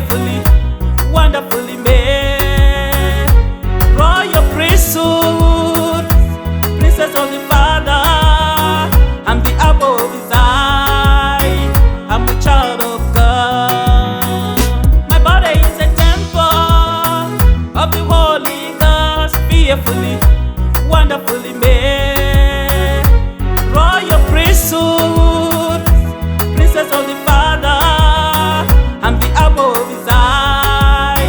fearfully, wonderfully made. Royal priesthood, princess of the Father. I'm the apple of his eye. I'm a child of God. My body is a temple of the Holy Ghost. Fearfully, wonderfully made. Royal priesthood, princess of the Father. I'm the apple of his eye.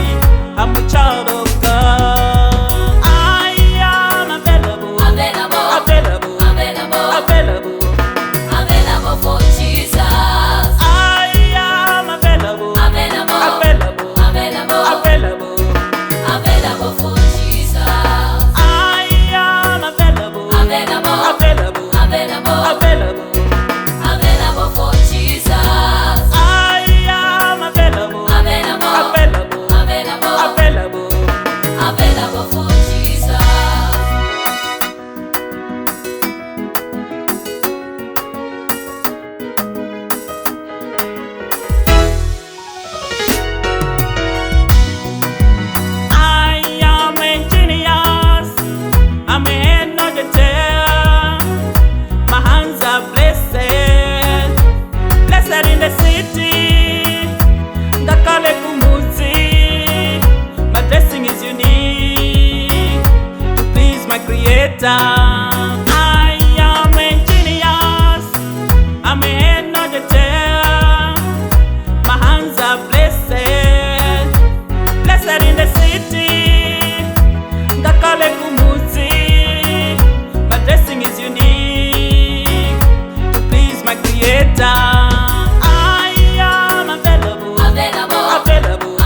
I'm a child of God. I am available, available, available, Available for Jesus. I am available, available, available, Available for Jesus. I am available, available, available, Available for Jesus. I am available, available, available. Available for Jesus. I am a genius. I'm a head, not a tail. My hands are blessed, blessed in the city. Ngakale kumuzi. My blessing is unique to please my Creator. I am a genius. I'm a head, not a tail. My hands are blessed, blessed in the city. Ngakale kumuzi. My blessing is unique to please my Creator. I am available, available, available.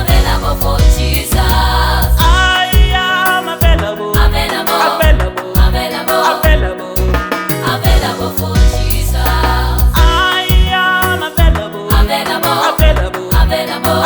Available for Jesus. I am available, available, available. Available for Jesus. I am available, available, Available. available.